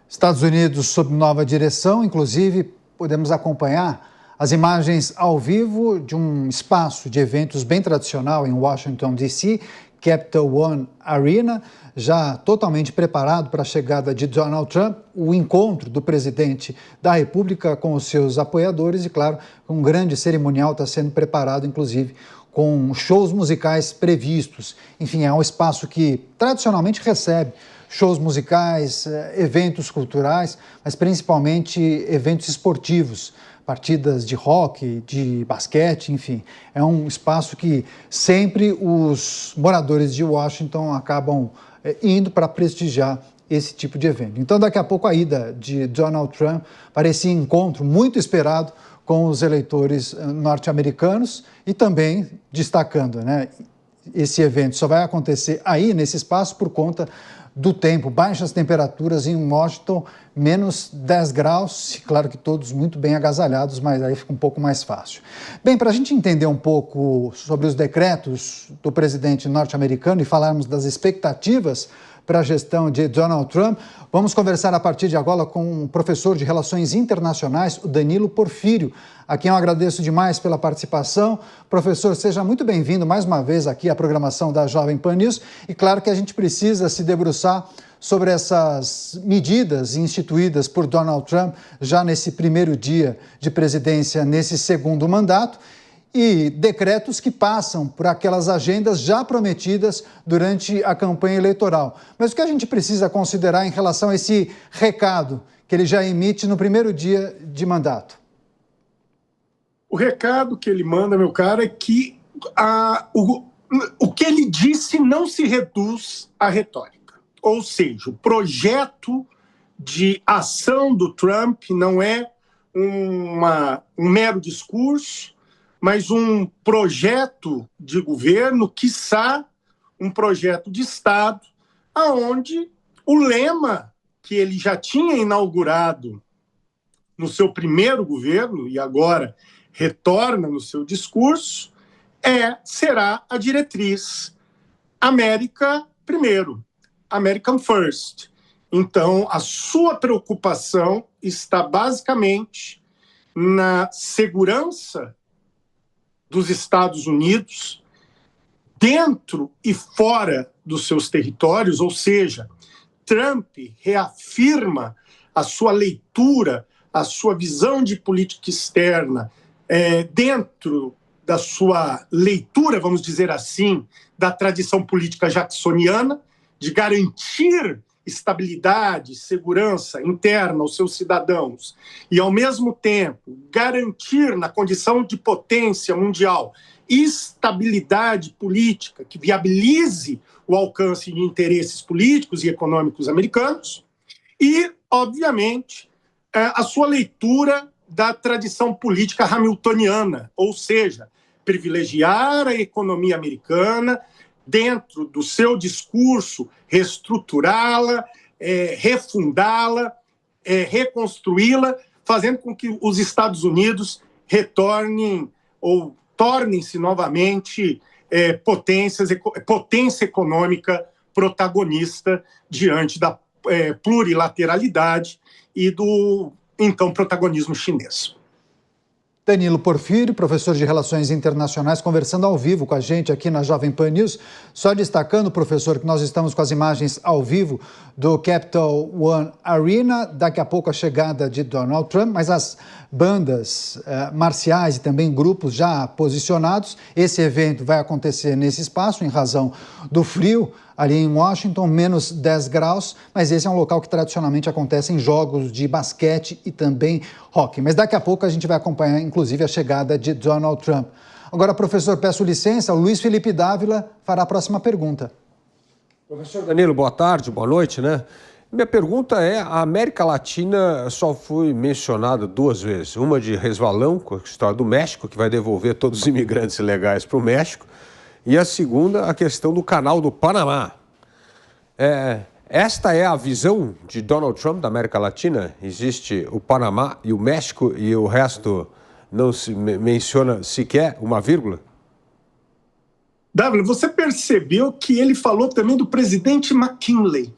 Estados Unidos sob nova direção, inclusive podemos acompanhar as imagens ao vivo de um espaço de eventos bem tradicional em Washington, D.C., Capital One Arena, já totalmente preparado para a chegada de Donald Trump, o encontro do presidente da República com os seus apoiadores e, claro, um grande cerimonial está sendo preparado, inclusive, com shows musicais previstos. Enfim, é um espaço que tradicionalmente recebe shows musicais, eventos culturais, mas principalmente eventos esportivos, partidas de hóquei, de basquete, enfim. É um espaço que sempre os moradores de Washington acabam indo para prestigiar esse tipo de evento. Então, daqui a pouco, a ida de Donald Trump para esse encontro muito esperado com os eleitores norte-americanos e também destacando, né, esse evento só vai acontecer aí nesse espaço por conta do tempo, baixas temperaturas em Washington, menos 10 graus, claro que todos muito bem agasalhados, mas aí fica um pouco mais fácil. Bem, para a gente entender um pouco sobre os decretos do presidente norte-americano e falarmos das expectativas para a gestão de Donald Trump, vamos conversar a partir de agora com o professor de Relações Internacionais, o Danilo Porfírio, a quem eu agradeço demais pela participação. Professor, seja muito bem-vindo mais uma vez aqui à programação da Jovem Pan News. E claro que a gente precisa se debruçar sobre essas medidas instituídas por Donald Trump já nesse primeiro dia de presidência, nesse segundo mandato, e decretos que passam por aquelas agendas já prometidas durante a campanha eleitoral. Mas o que a gente precisa considerar em relação a esse recado que ele já emite no primeiro dia de mandato? O recado que ele manda, meu caro, é que o que ele disse não se reduz à retórica. Ou seja, o projeto de ação do Trump não é um mero discurso, mas um projeto de governo, quiçá um projeto de Estado, onde o lema que ele já tinha inaugurado no seu primeiro governo, e agora retorna no seu discurso, será a diretriz América primeiro, American First. Então, a sua preocupação está basicamente na segurança dos Estados Unidos dentro e fora dos seus territórios, ou seja, Trump reafirma a sua leitura, a sua visão de política externa dentro da sua leitura, vamos dizer assim, da tradição política jacksoniana, de garantir estabilidade, segurança interna aos seus cidadãos e, ao mesmo tempo, garantir na condição de potência mundial estabilidade política que viabilize o alcance de interesses políticos e econômicos americanos e, obviamente, a sua leitura da tradição política hamiltoniana, ou seja, privilegiar a economia americana dentro do seu discurso, reestruturá-la, refundá-la, reconstruí-la, fazendo com que os Estados Unidos retornem ou tornem-se novamente potência econômica protagonista diante da plurilateralidade e do, então, protagonismo chinês. Danilo Porfírio, professor de Relações Internacionais, conversando ao vivo com a gente aqui na Jovem Pan News. Só destacando, professor, que nós estamos com as imagens ao vivo do Capital One Arena. Daqui a pouco a chegada de Donald Trump, mas as bandas marciais e também grupos já posicionados. Esse evento vai acontecer nesse espaço em razão do frio ali em Washington, menos 10 graus, mas esse é um local que tradicionalmente acontece em jogos de basquete e também hóquei. Mas daqui a pouco a gente vai acompanhar, inclusive, a chegada de Donald Trump. Agora, professor, peço licença, o Luiz Felipe Dávila fará a próxima pergunta. Professor Danilo, boa tarde, boa noite, né? Minha pergunta é, a América Latina só foi mencionada 2 vezes, uma de resvalão, com a história do México, que vai devolver todos os imigrantes ilegais para o México, e a segunda, a questão do Canal do Panamá. Esta é a visão de Donald Trump da América Latina? Existe o Panamá e o México e o resto não se menciona sequer uma vírgula? Dávila, você percebeu que ele falou também do presidente McKinley?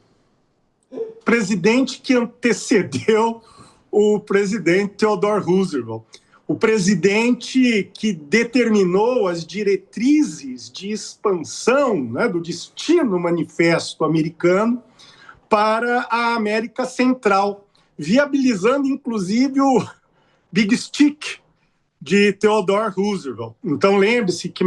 presidente que antecedeu o presidente Theodore Roosevelt, o presidente que determinou as diretrizes de expansão, né, do Destino Manifesto americano para a América Central, viabilizando inclusive o Big Stick de Theodore Roosevelt. Então lembre-se que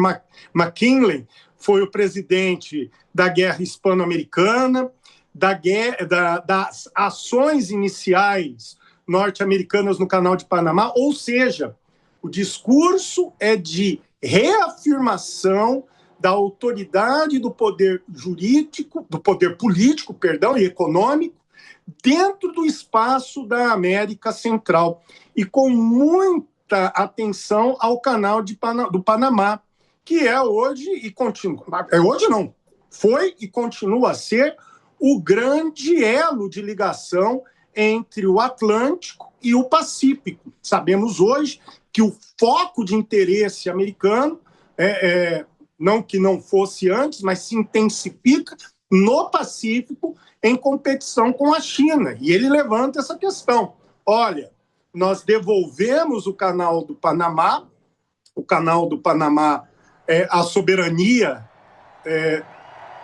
McKinley foi o presidente da Guerra Hispano-Americana, das ações iniciais norte-americanas no Canal de Panamá, ou seja, o discurso é de reafirmação da autoridade do poder jurídico, do poder político, e econômico, dentro do espaço da América Central, e com muita atenção ao Canal do Panamá, que é hoje e continua, foi e continua a ser o grande elo de ligação entre o Atlântico e o Pacífico. Sabemos hoje que o foco de interesse americano, não que não fosse antes, mas se intensifica no Pacífico em competição com a China. E ele levanta essa questão. Olha, nós devolvemos o Canal do Panamá é a soberania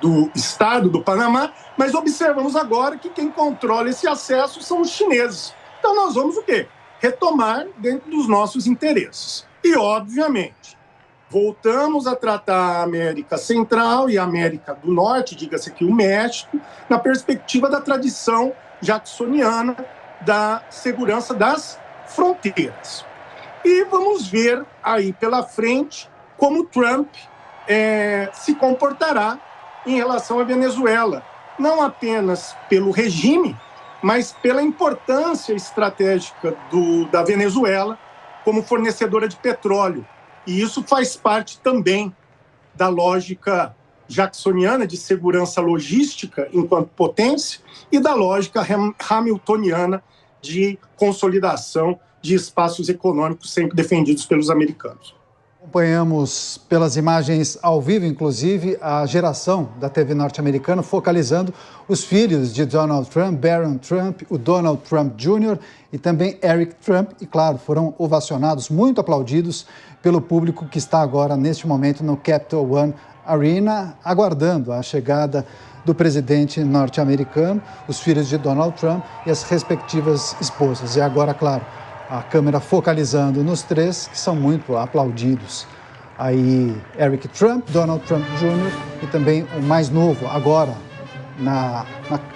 do Estado do Panamá, mas observamos agora que quem controla esse acesso são os chineses. Então nós vamos o quê? Retomar dentro dos nossos interesses. E, obviamente, voltamos a tratar a América Central e a América do Norte, diga-se aqui o México, na perspectiva da tradição jacksoniana da segurança das fronteiras. E vamos ver aí pela frente como Trump se comportará em relação à Venezuela, não apenas pelo regime, mas pela importância estratégica da Venezuela como fornecedora de petróleo. E isso faz parte também da lógica jacksoniana de segurança logística enquanto potência e da lógica hamiltoniana de consolidação de espaços econômicos sempre defendidos pelos americanos. Acompanhamos pelas imagens ao vivo, inclusive, a geração da TV norte-americana focalizando os filhos de Donald Trump, Barron Trump, o Donald Trump Jr. e também Eric Trump. E, claro, foram ovacionados, muito aplaudidos pelo público que está agora, neste momento, no Capital One Arena, aguardando a chegada do presidente norte-americano, os filhos de Donald Trump e as respectivas esposas. E agora, claro, a câmera focalizando nos três, que são muito aplaudidos. Aí, Eric Trump, Donald Trump Jr. e também o mais novo, agora,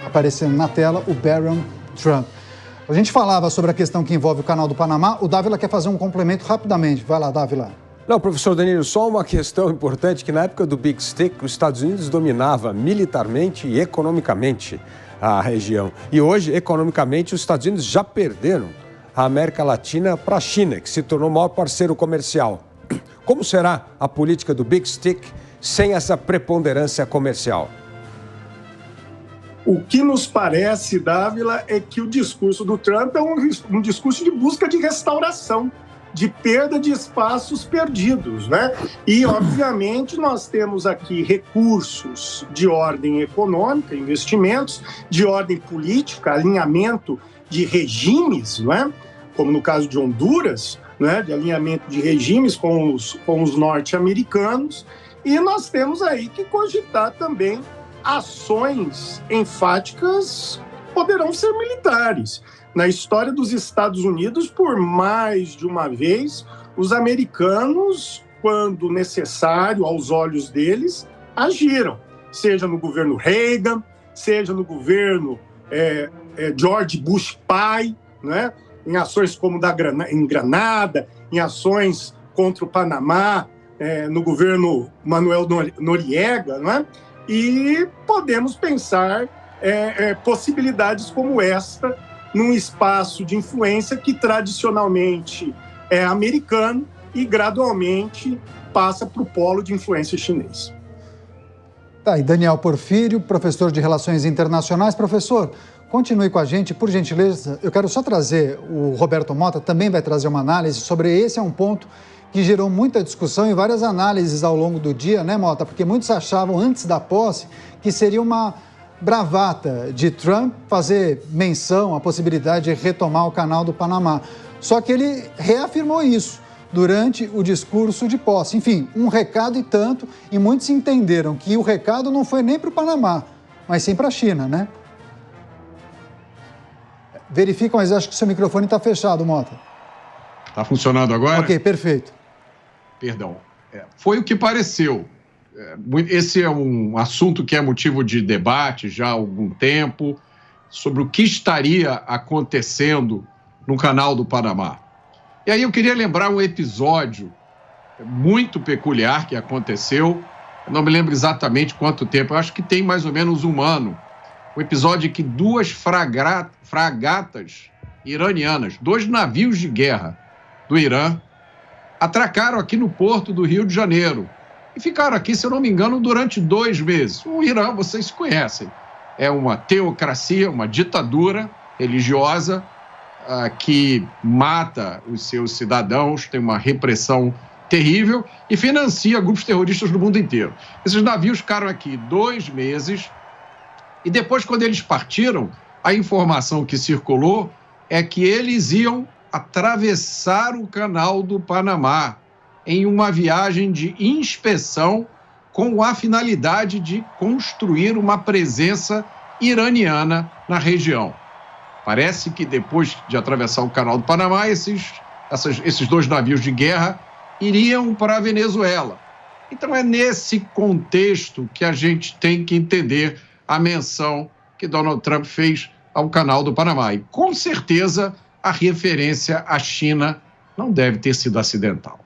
aparecendo na tela, o Barron Trump. A gente falava sobre a questão que envolve o Canal do Panamá. O Dávila quer fazer um complemento rapidamente. Vai lá, Dávila. Não, professor Danilo, só uma questão importante, que na época do Big Stick, os Estados Unidos dominava militarmente e economicamente a região. E hoje, economicamente, os Estados Unidos já perderam a América Latina para a China, que se tornou o maior parceiro comercial. Como será a política do Big Stick sem essa preponderância comercial? O que nos parece, Dávila, é que o discurso do Trump é um discurso de busca de restauração, de perda de espaços perdidos, né? E, obviamente, nós temos aqui recursos de ordem econômica, investimentos, de ordem política, alinhamento de regimes, não é? Como no caso de Honduras, né? De alinhamento de regimes com os norte-americanos, e nós temos aí que cogitar também ações enfáticas poderão ser militares. Na história dos Estados Unidos, por mais de uma vez, os americanos, quando necessário aos olhos deles, agiram, seja no governo Reagan, seja no governo George Bush pai, né? Em ações como em Granada, em ações contra o Panamá, no governo Manuel Noriega, né? E podemos pensar possibilidades como esta num espaço de influência que tradicionalmente é americano e gradualmente passa para o polo de influência chinês. Tá, e Daniel Porfírio, professor de Relações Internacionais. Professor, continue com a gente, por gentileza. Eu quero só trazer, o Roberto Mota também vai trazer uma análise sobre esse, é um ponto que gerou muita discussão e várias análises ao longo do dia, né, Mota? Porque muitos achavam, antes da posse, que seria uma bravata de Trump fazer menção à possibilidade de retomar o canal do Panamá. Só que ele reafirmou isso durante o discurso de posse. Enfim, um recado e tanto, e muitos entenderam que o recado não foi nem para o Panamá, mas sim para a China, né? Verifica, mas acho que o seu microfone está fechado, Mota. Está funcionando agora? Ok, perfeito. Perdão. Foi o que pareceu. Esse é um assunto que é motivo de debate já há algum tempo, sobre o que estaria acontecendo no canal do Panamá. E aí eu queria lembrar um episódio muito peculiar que aconteceu, eu não me lembro exatamente quanto tempo, eu acho que tem mais ou menos um ano, um episódio em que duas fragatas iranianas, 2 navios de guerra do Irã, atracaram aqui no porto do Rio de Janeiro e ficaram aqui, se eu não me engano, durante 2 meses. O Irã, vocês conhecem, é uma teocracia, uma ditadura religiosa que mata os seus cidadãos, tem uma repressão terrível e financia grupos terroristas no mundo inteiro. Esses navios ficaram aqui 2 meses e depois, quando eles partiram, a informação que circulou é que eles iam atravessar o canal do Panamá em uma viagem de inspeção com a finalidade de construir uma presença iraniana na região. Parece que depois de atravessar o canal do Panamá, esses 2 navios de guerra iriam para a Venezuela. Então é nesse contexto que a gente tem que entender a menção que Donald Trump fez ao canal do Panamá. E com certeza a referência à China não deve ter sido acidental.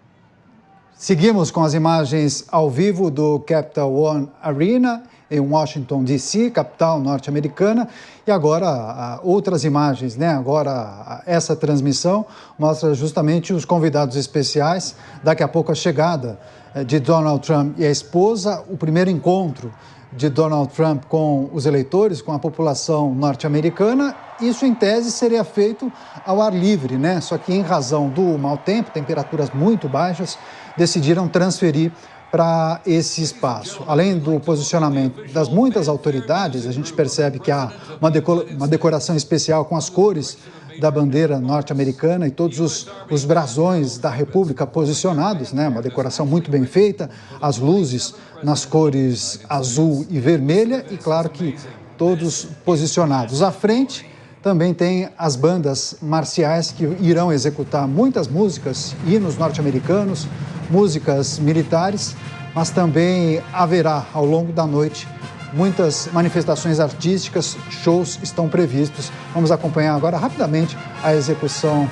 Seguimos com as imagens ao vivo do Capital One Arena, em Washington, D.C., capital norte-americana. E agora, outras imagens, né? Agora, essa transmissão mostra justamente os convidados especiais. Daqui a pouco, a chegada de Donald Trump e a esposa, o primeiro encontro de Donald Trump com os eleitores, com a população norte-americana. Isso, em tese, seria feito ao ar livre, né? Só que, em razão do mau tempo, temperaturas muito baixas, decidiram transferir para esse espaço. Além do posicionamento das muitas autoridades, a gente percebe que há uma decoração especial com as cores da bandeira norte-americana e todos os brasões da República posicionados, né? Uma decoração muito bem feita, as luzes nas cores azul e vermelha e, claro, que todos posicionados. À frente também tem as bandas marciais que irão executar muitas músicas, hinos norte-americanos, músicas militares, mas também haverá, ao longo da noite, muitas manifestações artísticas, shows estão previstos. Vamos acompanhar agora rapidamente a execução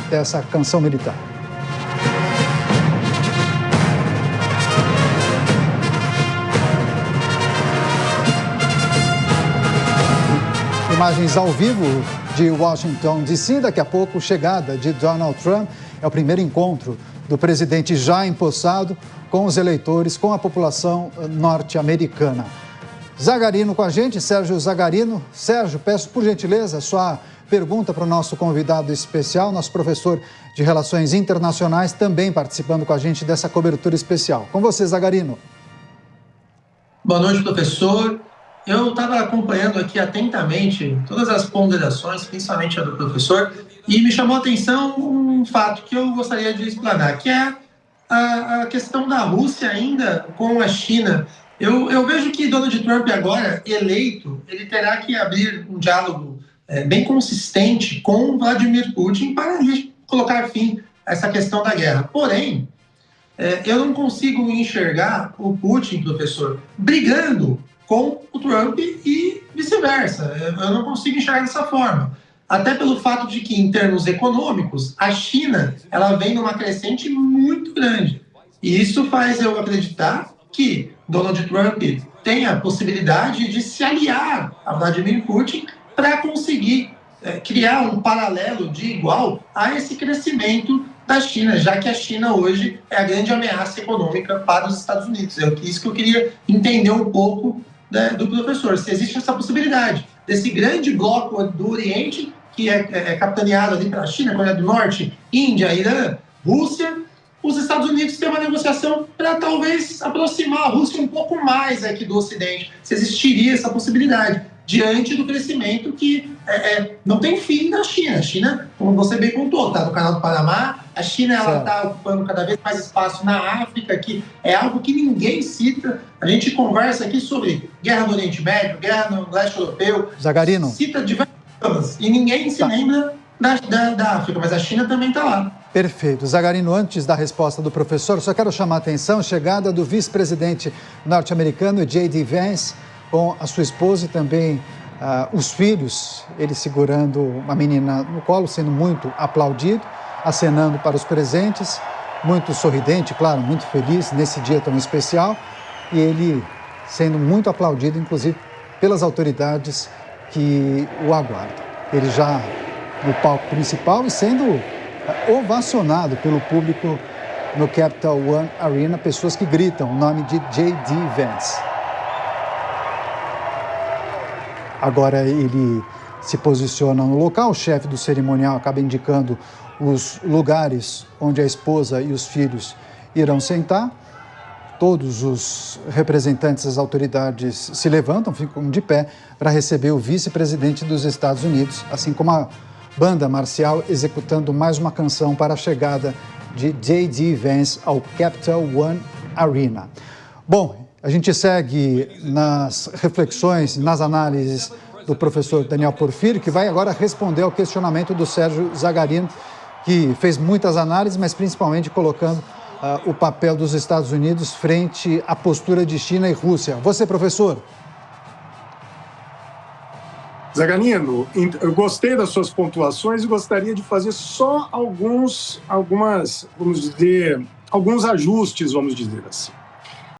dessa canção militar. Imagens ao vivo de Washington, D.C. Daqui a pouco, chegada de Donald Trump. É o primeiro encontro do presidente já empossado com os eleitores, com a população norte-americana. Zagarino com a gente, Sérgio Zagarino. Sérgio, peço por gentileza sua pergunta para o nosso convidado especial, nosso professor de Relações Internacionais, também participando com a gente dessa cobertura especial. Com você, Zagarino. Boa noite, professor. Eu estava acompanhando aqui atentamente todas as ponderações, principalmente a do professor, e me chamou a atenção um fato que eu gostaria de explanar, que é a questão da Rússia ainda com a China. Eu vejo que Donald Trump, agora eleito, ele terá que abrir um diálogo bem consistente com Vladimir Putin para colocar fim a essa questão da guerra. Porém, eu não consigo enxergar o Putin, professor, brigando com o Trump e vice-versa. Eu não consigo enxergar dessa forma. Até pelo fato de que, em termos econômicos, a China ela vem numa crescente muito grande. E isso faz eu acreditar que Donald Trump tem a possibilidade de se aliar a Vladimir Putin para conseguir criar um paralelo de igual a esse crescimento da China, já que a China hoje é a grande ameaça econômica para os Estados Unidos. É isso que eu queria entender um pouco do professor, se existe essa possibilidade desse grande bloco do Oriente, que é capitaneado ali pela China, Coreia do Norte, Índia, Irã, Rússia, os Estados Unidos têm uma negociação para talvez aproximar a Rússia um pouco mais aqui do Ocidente, se existiria essa possibilidade, diante do crescimento que não tem fim da China. A China, como você bem contou, está no Canal do Panamá, a China está ocupando cada vez mais espaço na África, que é algo que ninguém cita. A gente conversa aqui sobre guerra no Oriente Médio, guerra no leste europeu, Zagarino. Cita diversos temas, e ninguém se lembra da África, mas a China também está lá. Perfeito. Zagarino, antes da resposta do professor, só quero chamar a atenção a chegada do vice-presidente norte-americano, J.D. Vance, com a sua esposa e também os filhos, ele segurando uma menina no colo, sendo muito aplaudido, acenando para os presentes, muito sorridente, claro, muito feliz nesse dia tão especial, e ele sendo muito aplaudido, inclusive, pelas autoridades que o aguardam. Ele já no palco principal e sendo ovacionado pelo público no Capital One Arena, pessoas que gritam o nome de J.D. Vance. Agora ele se posiciona no local, o chefe do cerimonial acaba indicando os lugares onde a esposa e os filhos irão sentar. Todos os representantes das autoridades se levantam, ficam de pé para receber o vice-presidente dos Estados Unidos, assim como a banda marcial executando mais uma canção para a chegada de J.D. Vance ao Capital One Arena. Bom, a gente segue nas reflexões, nas análises do professor Daniel Porfírio, que vai agora responder ao questionamento do Sérgio Zagarino, que fez muitas análises, mas principalmente colocando o papel dos Estados Unidos frente à postura de China e Rússia. Você, professor? Zagarino, eu gostei das suas pontuações e gostaria de fazer só alguns ajustes, vamos dizer assim.